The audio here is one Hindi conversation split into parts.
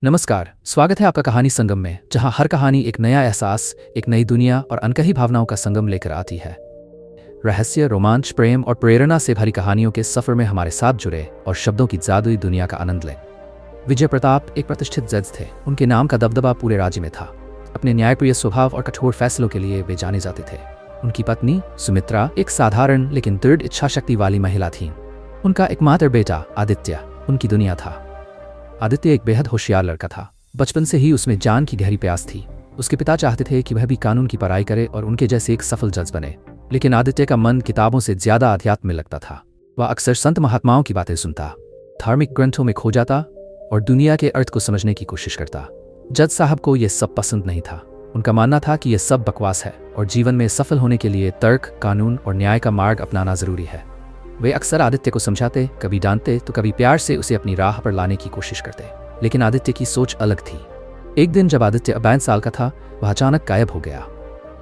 नमस्कार, स्वागत है आपका कहानी संगम में, जहां हर कहानी एक नया एहसास, एक नई दुनिया और अनकही भावनाओं का संगम लेकर आती है। रहस्य, रोमांच, प्रेम और प्रेरणा से भरी कहानियों के सफर में हमारे साथ जुड़े और शब्दों की जादुई दुनिया का आनंद लें। विजय प्रताप एक प्रतिष्ठित जज थे। उनके नाम का दबदबा पूरे राज्य में था। अपने न्यायप्रिय स्वभाव और कठोर फैसलों के लिए वे जाने जाते थे। उनकी पत्नी सुमित्रा एक साधारण लेकिन दृढ़ इच्छाशक्ति वाली महिला थीं। उनका एकमात्र बेटा आदित्य उनकी दुनिया था। आदित्य एक बेहद होशियार लड़का था। बचपन से ही उसमें जान की गहरी प्यास थी। उसके पिता चाहते थे कि वह भी कानून की पढ़ाई करे और उनके जैसे एक सफल जज बने, लेकिन आदित्य का मन किताबों से ज्यादा अध्यात्म में लगता था। वह अक्सर संत महात्माओं की बातें सुनता, धार्मिक ग्रंथों में खो जाता और दुनिया के अर्थ को समझने की कोशिश करता। जज साहब को यह सब पसंद नहीं था। उनका मानना था कि यह सब बकवास है और जीवन में सफल होने के लिए तर्क, कानून और न्याय का मार्ग अपनाना जरूरी है। वे अक्सर आदित्य को समझाते, कभी डांटते तो कभी प्यार से उसे अपनी राह पर लाने की कोशिश करते, लेकिन आदित्य की सोच अलग थी। एक दिन जब आदित्य 22 साल का था, वह अचानक गायब हो गया।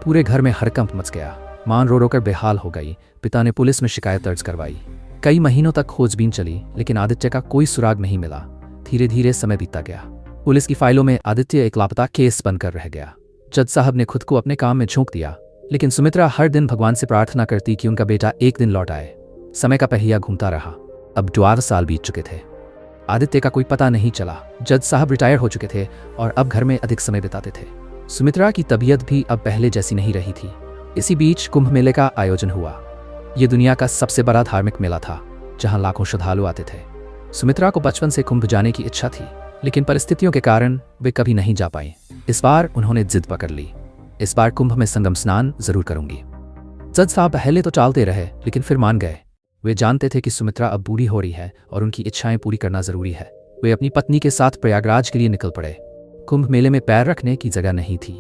पूरे घर में हड़कंप मच गया। मां रो रो कर बेहाल हो गई। पिता ने पुलिस में शिकायत दर्ज करवाई। कई महीनों तक खोजबीन चली, लेकिन आदित्य का कोई सुराग नहीं मिला। धीरे धीरे समय बीतता गया। पुलिस की फाइलों में आदित्य एक लापता केस बनकर रह गया। जज साहब ने खुद को अपने काम में झोंक दिया, लेकिन सुमित्रा हर दिन भगवान से प्रार्थना करती कि उनका बेटा एक दिन लौट आए। समय का पहिया घूमता रहा। अब 12 साल बीत चुके थे। आदित्य का कोई पता नहीं चला। जज साहब रिटायर हो चुके थे और अब घर में अधिक समय बिताते थे। सुमित्रा की तबीयत भी अब पहले जैसी नहीं रही थी। इसी बीच कुंभ मेले का आयोजन हुआ। यह दुनिया का सबसे बड़ा धार्मिक मेला था, जहां लाखों श्रद्धालु आते थे। सुमित्रा को बचपन से कुंभ जाने की इच्छा थी, लेकिन परिस्थितियों के कारण वे कभी नहीं जा पाई। इस बार उन्होंने जिद पकड़ ली। इस बार कुंभ में संगम स्नान जरूर करूंगी। जज साहब पहले तो टालते रहे, लेकिन फिर मान गए। वे जानते थे कि सुमित्रा अब बूढ़ी हो रही है और उनकी इच्छाएं पूरी करना जरूरी है। वे अपनी पत्नी के साथ प्रयागराज के लिए निकल पड़े। कुंभ मेले में पैर रखने की जगह नहीं थी।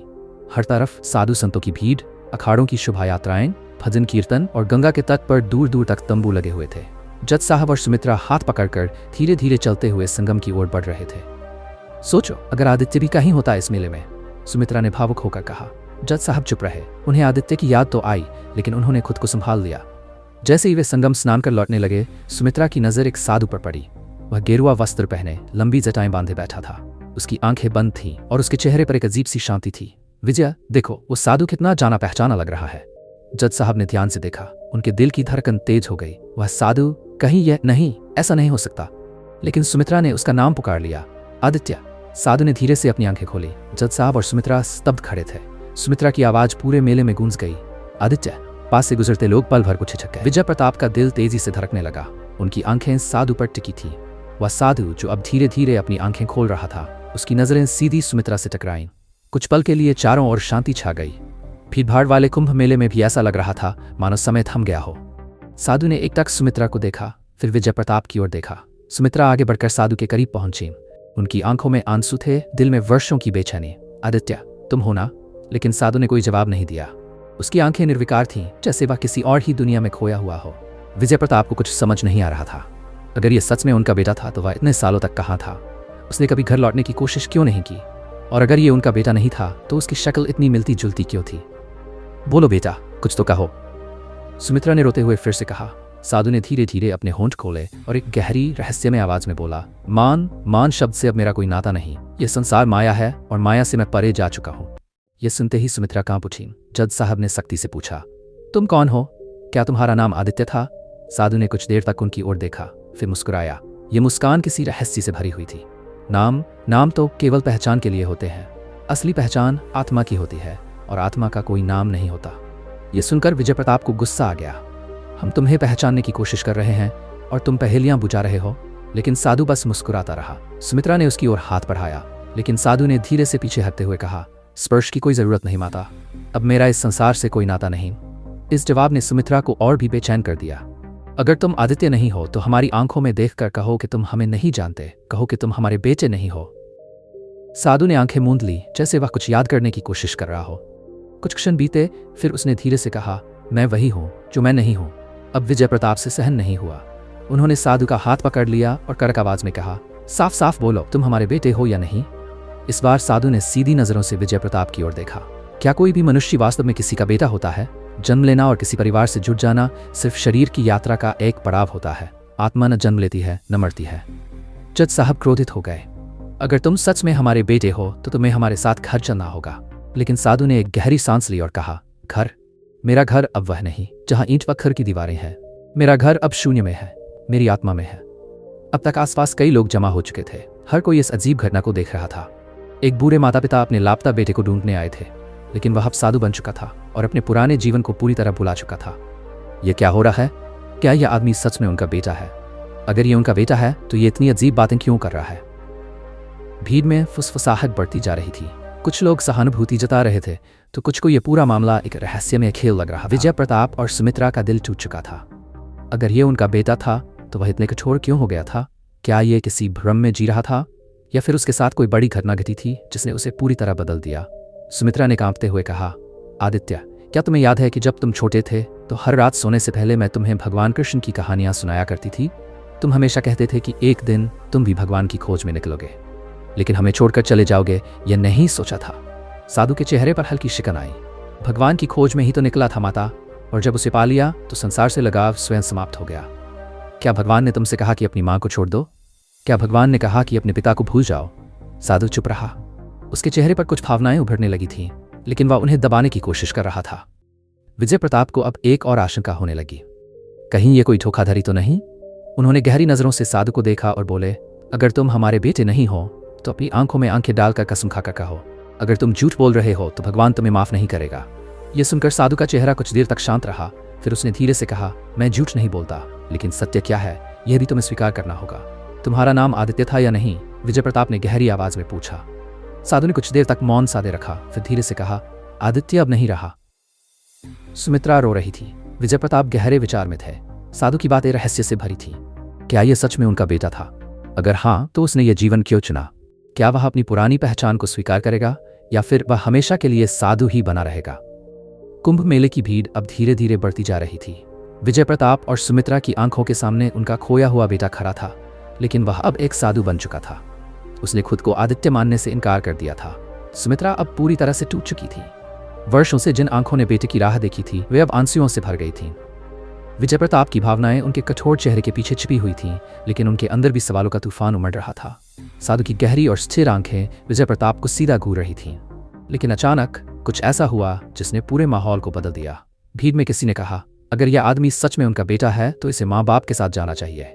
हर तरफ साधु संतों की भीड़, अखाड़ों की शोभा यात्राएं, भजन कीर्तन और गंगा के तट पर दूर दूर तक तंबू लगे हुए थे। जज साहब और सुमित्रा हाथ पकड़कर धीरे धीरे चलते हुए संगम की ओर बढ़ रहे थे। सोचो, अगर आदित्य भी कहीं होता इस मेले में, सुमित्रा ने भावुक होकर कहा। जज साहब चुप रहे। उन्हें आदित्य की याद तो आई, लेकिन उन्होंने खुद को संभाल लिया। जैसे ही वे संगम स्नान कर लौटने लगे, सुमित्रा की नजर एक साधु पर पड़ी। वह गेरुआ वस्त्र पहने, लंबी जटाएं बांधे बैठा था। उसकी आंखें बंद थीं और उसके चेहरे पर एक अजीब सी शांति थी। विजय, देखो, वो साधु कितना जाना पहचाना लग रहा है। जज साहब ने ध्यान से देखा। उनके दिल की धड़कन तेज हो गई। वह साधु, कहीं यह नहीं, ऐसा नहीं हो सकता। लेकिन सुमित्रा ने उसका नाम पुकार लिया, आदित्य। साधु ने धीरे से अपनी आंखें खोली। जज साहब और सुमित्रा स्तब्ध खड़े थे। सुमित्रा की आवाज पूरे मेले में गूंज गई, आदित्य। पास से गुजरते लोग पल भर को छिछक गए। विजय प्रताप का दिल तेजी से धड़कने लगा। उनकी आंखें साधु पर टिकी थीं। वह साधु जो अब धीरे धीरे अपनी आंखें खोल रहा था, उसकी नजरें सीधी सुमित्रा से टकराईं। कुछ पल के लिए चारों ओर शांति छा गई। भीड़भाड़ वाले कुंभ मेले में भी ऐसा लग रहा था मानो समय थम गया हो। साधु ने एकटक सुमित्रा को देखा, फिर विजय प्रताप की ओर देखा। सुमित्रा आगे बढ़कर साधु के करीब पहुंची। उनकी आंखों में आंसू थे, दिल में वर्षों की बेचैनी। आदित्य, तुम हो ना? लेकिन साधु ने कोई जवाब नहीं दिया। उसकी आंखें निर्विकार थीं, जैसे वह किसी और ही दुनिया में खोया हुआ हो। विजय प्रताप को कुछ समझ नहीं आ रहा था। अगर यह सच में उनका बेटा था तो वह इतने सालों तक कहाँ था? उसने कभी घर लौटने की कोशिश क्यों नहीं की? और अगर ये उनका बेटा नहीं था तो उसकी शक्ल इतनी मिलती जुलती क्यों थी? बोलो बेटा, कुछ तो कहो, सुमित्रा ने रोते हुए फिर से कहा। साधु ने धीरे धीरे अपने होंठ खोले और एक गहरी रहस्यमय आवाज में बोला, मान शब्द से अब मेरा कोई नाता नहीं। यह संसार माया है और माया से मैं परे जा चुका हूँ। यह सुनते ही सुमित्रा कांप उठी। जज साहब ने सख्ती से पूछा, तुम कौन हो? क्या तुम्हारा नाम आदित्य था? साधु ने कुछ देर तक उनकी ओर देखा, फिर मुस्कुराया। यह मुस्कान किसी रहस्य से भरी हुई थी। नाम तो केवल पहचान के लिए होते हैं। असली पहचान आत्मा की होती है और आत्मा का कोई नाम नहीं होता। यह सुनकर विजय प्रताप को गुस्सा आ गया। हम तुम्हें पहचानने की कोशिश कर रहे हैं और तुम पहेलियां बुझा रहे हो। लेकिन साधु बस मुस्कुराता रहा। सुमित्रा ने उसकी ओर हाथ बढ़ाया, लेकिन साधु ने धीरे से पीछे हटते हुए कहा, स्पर्श की कोई जरूरत नहीं माता। अब मेरा इस संसार से कोई नाता नहीं। इस जवाब ने सुमित्रा को और भी बेचैन कर दिया। अगर तुम आदित्य नहीं हो तो हमारी आंखों में देखकर कहो कि तुम हमें नहीं जानते। कहो कि तुम हमारे बेटे नहीं हो। साधु ने आंखें मूंद ली, जैसे वह कुछ याद करने की कोशिश कर रहा हो। कुछ क्षण बीते, फिर उसने धीरे से कहा, मैं वही हूं जो मैं नहीं हूं। अब विजय प्रताप से सहन नहीं हुआ। उन्होंने साधु का हाथ पकड़ लिया और कड़क आवाज में कहा, साफ साफ बोलो, तुम हमारे बेटे हो या नहीं? इस बार साधु ने सीधी नजरों से विजय प्रताप की ओर देखा। क्या कोई भी मनुष्य वास्तव में किसी का बेटा होता है? जन्म लेना और किसी परिवार से जुड़ जाना सिर्फ शरीर की यात्रा का एक पड़ाव होता है। आत्मा न जन्म लेती है न मरती है। जज साहब क्रोधित हो गए। अगर तुम सच में हमारे बेटे हो तो तुम्हें हमारे साथ घर चलना होगा। लेकिन साधु ने एक गहरी सांस ली और कहा, घर? मेरा घर अब वह नहीं जहां ईंट पत्थर की दीवारें हैं। मेरा घर अब शून्य में है, मेरी आत्मा में है। अब तक आसपास कई लोग जमा हो चुके थे। हर कोई इस अजीब घटना को देख रहा था। एक बूढ़े माता पिता अपने लापता बेटे को ढूंढने आए थे, लेकिन वह अब साधु बन चुका था और अपने पुराने जीवन को पूरी तरह भुला चुका था। यह क्या हो रहा है? क्या यह आदमी सच में उनका बेटा है? अगर ये उनका बेटा है तो ये इतनी अजीब बातें क्यों कर रहा है? भीड़ में फुसफुसाहट बढ़ती जा रही थी। कुछ लोग सहानुभूति जता रहे थे तो कुछ को यह पूरा मामला एक रहस्यमय खेल लग रहा था। विजय प्रताप और सुमित्रा का दिल टूट चुका था। अगर ये उनका बेटा था तो वह इतने कठोर क्यों हो गया था? क्या ये किसी भ्रम में जी रहा था या फिर उसके साथ कोई बड़ी घटना घटी थी जिसने उसे पूरी तरह बदल दिया? सुमित्रा ने कांपते हुए कहा, आदित्य, क्या तुम्हें याद है कि जब तुम छोटे थे तो हर रात सोने से पहले मैं तुम्हें भगवान कृष्ण की कहानियां सुनाया करती थी? तुम हमेशा कहते थे कि एक दिन तुम भी भगवान की खोज में निकलोगे, लेकिन हमें छोड़कर चले जाओगे, यह नहीं सोचा था। साधु के चेहरे पर हल्की शिकन आई। भगवान की खोज में ही तो निकला था माता, और जब उसे पा लिया तो संसार से लगाव स्वयं समाप्त हो गया। क्या भगवान ने तुमसे कहा कि अपनी मां को छोड़ दो? क्या भगवान ने कहा कि अपने पिता को भूल जाओ? साधु चुप रहा। उसके चेहरे पर कुछ भावनाएं उभरने लगी थीं, लेकिन वह उन्हें दबाने की कोशिश कर रहा था। विजय प्रताप को अब एक और आशंका होने लगी। कहीं ये कोई धोखाधड़ी तो नहीं? उन्होंने गहरी नजरों से साधु को देखा और बोले, अगर तुम हमारे बेटे नहीं हो तो अपनी आंखों में आंखें डालकर कसम खाकर कहो, अगर तुम झूठ बोल रहे हो तो भगवान तुम्हें माफ नहीं करेगा। यह सुनकर साधु का चेहरा कुछ देर तक शांत रहा। फिर उसने धीरे से कहा, मैं झूठ नहीं बोलता, लेकिन सत्य क्या है यह भी तुम्हें स्वीकार करना होगा। तुम्हारा नाम आदित्य था या नहीं? विजय प्रताप ने गहरी आवाज में पूछा। साधु ने कुछ देर तक मौन साधे रखा, फिर धीरे से कहा, आदित्य अब नहीं रहा। सुमित्रा रो रही थी। विजय प्रताप गहरे विचार में थे। साधु की बातें रहस्य से भरी थी। क्या यह सच में उनका बेटा था? अगर हाँ, तो उसने यह जीवन क्यों चुना? क्या वह अपनी पुरानी पहचान को स्वीकार करेगा या फिर वह हमेशा के लिए साधु ही बना रहेगा? कुंभ मेले की भीड़ अब धीरे धीरे बढ़ती जा रही थी। विजय प्रताप और सुमित्रा की आंखों के सामने उनका खोया हुआ बेटा खड़ा था, लेकिन वह अब एक साधु बन चुका था। उसने खुद को आदित्य मानने से इनकार कर दिया था। सुमित्रा अब पूरी तरह से टूट चुकी थी। वर्षों से जिन आंखों ने बेटे की राह देखी थी वे अब आंसुओं से भर गई थीं। विजय प्रताप की भावनाएं उनके कठोर चेहरे के पीछे छिपी हुई थीं, लेकिन उनके अंदर भी सवालों का तूफान उमड़ रहा था। साधु की गहरी और स्थिर आंखें विजय प्रताप को सीधा घूर रही थीं, लेकिन अचानक कुछ ऐसा हुआ जिसने पूरे माहौल को बदल दिया। भीड़ में किसी ने कहा, अगर यह आदमी सच में उनका बेटा है तो इसे माँ बाप के साथ जाना चाहिए।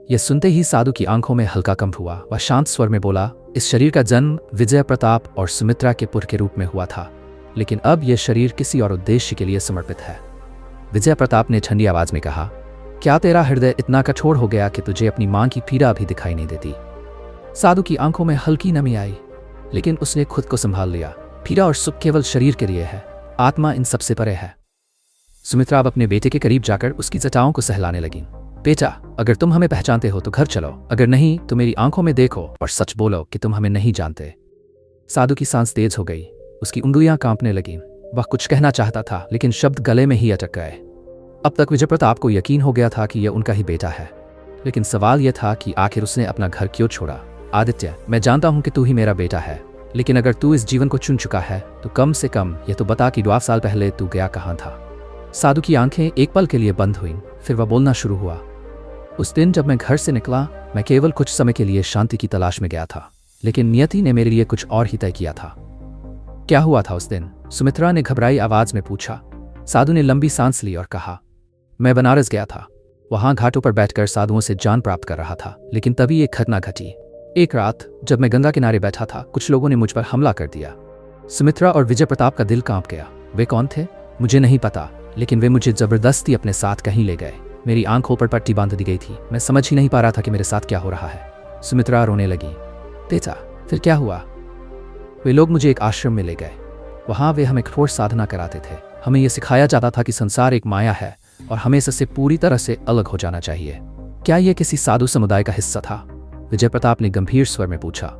यह सुनते ही साधु की आंखों में हल्का कंप हुआ। वह शांत स्वर में बोला, इस शरीर का जन्म विजय प्रताप और सुमित्रा के पुत्र के रूप में हुआ था, लेकिन अब यह शरीर किसी और उद्देश्य के लिए समर्पित है। विजय प्रताप ने ठंडी आवाज में कहा, क्या तेरा हृदय इतना कठोर हो गया कि तुझे अपनी मां की पीड़ा भी दिखाई नहीं देती? साधु की आंखों में हल्की नमी आई, लेकिन उसने खुद को संभाल लिया। पीड़ा और सुख केवल शरीर के लिए है, आत्मा इन सबसे परे है। सुमित्रा अब अपने बेटे के करीब जाकर उसकी जटाओं को सहलाने लगी। बेटा, अगर तुम हमें पहचानते हो तो घर चलो, अगर नहीं तो मेरी आंखों में देखो और सच बोलो कि तुम हमें नहीं जानते। साधु की सांस तेज हो गई, उसकी उंगलियां कांपने लगीं। वह कुछ कहना चाहता था, लेकिन शब्द गले में ही अटक गए। अब तक विजय प्रताप को यकीन हो गया था कि यह उनका ही बेटा है, लेकिन सवाल यह था कि आखिर उसने अपना घर क्यों छोड़ा। आदित्य, मैं जानता हूं कि तू ही मेरा बेटा है, लेकिन अगर तू इस जीवन को चुन चुका है तो कम से कम यह तो बता कि 12 साल पहले तू गया कहां था। साधु की आंखें एक पल के लिए बंद हुईं, फिर वह बोलना शुरू हुआ। उस दिन जब मैं घर से निकला, मैं केवल कुछ समय के लिए शांति की तलाश में गया था, लेकिन नियति ने मेरे लिए कुछ और ही तय किया था। क्या हुआ था उस दिन? सुमित्रा ने घबराई आवाज में पूछा। साधु ने लंबी सांस ली और कहा, मैं बनारस गया था। वहां घाटों पर बैठकर साधुओं से ज्ञान प्राप्त कर रहा था, लेकिन तभी एक घटना घटी। एक रात जब मैं गंगा किनारे बैठा था, कुछ लोगों ने मुझ पर हमला कर दिया। सुमित्रा और विजय प्रताप का दिल कांप गया। वे कौन थे मुझे नहीं पता, लेकिन वे मुझे जबरदस्ती अपने साथ कहीं ले गए। मेरी आंखों पर पट्टी बांध दी गई थी। मैं समझ ही नहीं पा रहा था कि मेरे साथ क्या हो रहा है। सुमित्रा रोने लगी। बेटा, फिर क्या हुआ? वे लोग मुझे एक आश्रम में ले गए। वहां वे हमें कठोर साधना कराते थे। हमें यह सिखाया जाता था कि संसार एक माया है और हमें इससे पूरी तरह से अलग हो जाना चाहिए। क्या यह किसी साधु समुदाय का हिस्सा था? विजय प्रताप ने गंभीर स्वर में पूछा।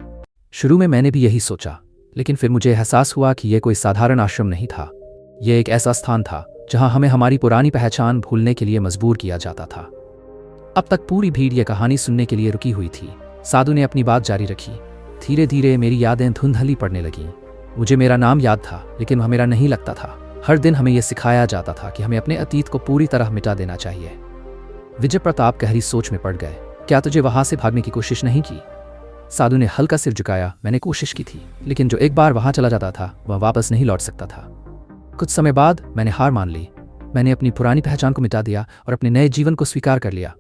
शुरू में मैंने भी यही सोचा, लेकिन फिर मुझे एहसास हुआ कि यह कोई साधारण आश्रम नहीं था। यह एक ऐसा स्थान था जहां हमें हमारी पुरानी पहचान भूलने के लिए मजबूर किया जाता था। अब तक पूरी भीड़ यह कहानी सुनने के लिए रुकी हुई थी। साधु ने अपनी बात जारी रखी। धीरे धीरे मेरी यादें धुंधली पड़ने लगीं। मुझे मेरा नाम याद था, लेकिन वह मेरा नहीं लगता था। हर दिन हमें यह सिखाया जाता था कि हमें अपने अतीत को पूरी तरह मिटा देना चाहिए। विजय प्रताप गहरी सोच में पड़ गए। क्या तुझे वहां से भागने की कोशिश नहीं की? साधु ने हल्का सिर झुकाया। मैंने कोशिश की थी, लेकिन जो एक बार वहां चला जाता था वह वापस नहीं लौट सकता था। कुछ समय बाद मैंने हार मान ली। मैंने अपनी पुरानी पहचान को मिटा दिया और अपने नए जीवन को स्वीकार कर लिया।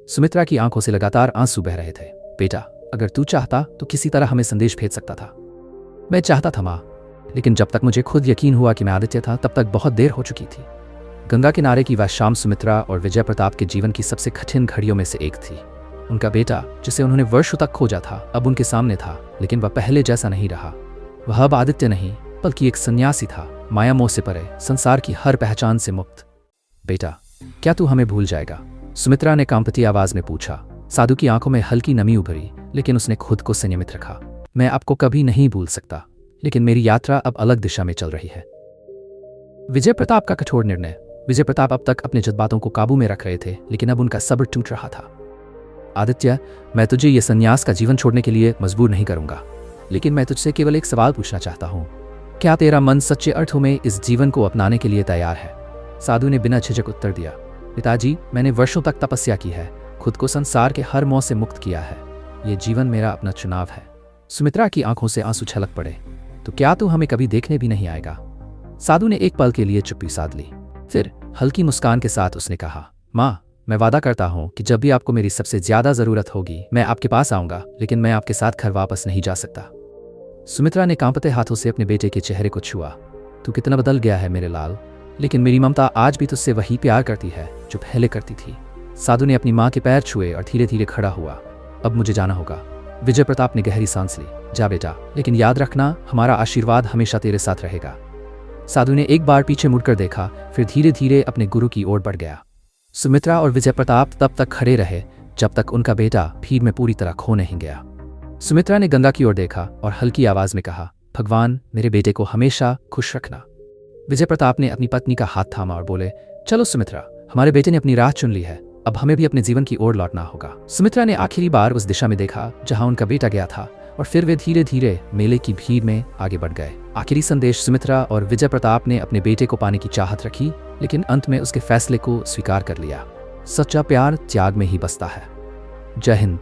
सुमित्रा की आंखों से लगातार आंसू बह रहे थे। बेटा, अगर तू चाहता तो किसी तरह हमें संदेश भेज सकता था। मैं चाहता था माँ, लेकिन जब तक मुझे खुद यकीन हुआ कि मैं आदित्य था तब तक बहुत देर हो चुकी थी। गंगा किनारे की वह शाम सुमित्रा और विजय प्रताप के जीवन की सबसे कठिन घड़ियों में से एक थी। उनका बेटा, जिसे उन्होंने वर्षों तक खोजा था, अब उनके सामने था, लेकिन वह पहले जैसा नहीं रहा। वह अब आदित्य नहीं, बल्कि एक सन्यासी था, माया मोह से परे, संसार की हर पहचान से मुक्त। बेटा, क्या तू हमें भूल जाएगा? सुमित्रा ने कांपती आवाज में पूछा। साधु की आंखों में हल्की नमी उभरी, लेकिन उसने खुद को संयमित रखा। मैं आपको कभी नहीं भूल सकता, लेकिन मेरी यात्रा अब अलग दिशा में चल रही है। विजय प्रताप का कठोर निर्णय। विजय प्रताप अब तक अपने जज्बातों को काबू में रख रहे थे, लेकिन अब उनका सब्र टूट रहा था। आदित्य, मैं तुझे यह संन्यास का जीवन छोड़ने के लिए मजबूर नहीं करूंगा, लेकिन मैं तुझसे केवल एक सवाल पूछना चाहता हूं। क्या तेरा मन सच्चे अर्थों में इस जीवन को अपनाने के लिए तैयार है? साधु ने बिना झिझक उत्तर दिया। पिताजी, मैंने वर्षों तक तपस्या की है, खुद को संसार के हर मोह से मुक्त किया है। यह जीवन मेरा अपना चुनाव है। सुमित्रा की आंखों से आंसू छलक पड़े। तो क्या तू हमें कभी देखने भी नहीं आएगा? साधु ने एक पल के लिए चुप्पी साध ली। फिर हल्की मुस्कान के साथ उसने कहा, माँ, मैं वादा करता हूं कि जब भी आपको मेरी सबसे ज्यादा जरूरत होगी मैं आपके पास आऊंगा, लेकिन मैं आपके साथ घर वापस नहीं जा सकता। सुमित्रा ने कांपते हाथों से अपने बेटे के चेहरे को छुआ। तू कितना बदल गया है मेरे लाल, लेकिन मेरी ममता आज भी तुझसे वही प्यार करती है जो पहले करती थी। साधु ने अपनी माँ के पैर छुए और धीरे धीरे खड़ा हुआ। अब मुझे जाना होगा। विजय प्रताप ने गहरी सांस ली। जा बेटा, लेकिन याद रखना, हमारा आशीर्वाद हमेशा तेरे साथ रहेगा। साधु ने एक बार पीछे मुड़कर देखा, फिर धीरे धीरे अपने गुरु की ओर बढ़ गया। सुमित्रा और विजय प्रताप तब तक खड़े रहे जब तक उनका बेटा भीड़ में पूरी तरह खो नहीं गया। सुमित्रा ने गंगा की ओर देखा और हल्की आवाज में कहा, भगवान, मेरे बेटे को हमेशा खुश रखना। विजय प्रताप ने अपनी पत्नी का हाथ थामा और बोले, चलो सुमित्रा, हमारे बेटे ने अपनी राह चुन ली है, अब हमें भी अपने जीवन की ओर लौटना होगा। सुमित्रा ने आखिरी बार उस दिशा में देखा जहां उनका बेटा गया था, और फिर वे धीरे धीरे मेले की भीड़ में आगे बढ़ गए। आखिरी संदेश। सुमित्रा और विजय प्रताप ने अपने बेटे को पाने की चाहत रखी, लेकिन अंत में उसके फैसले को स्वीकार कर लिया। सच्चा प्यार त्याग में ही बसता है। जय हिंद।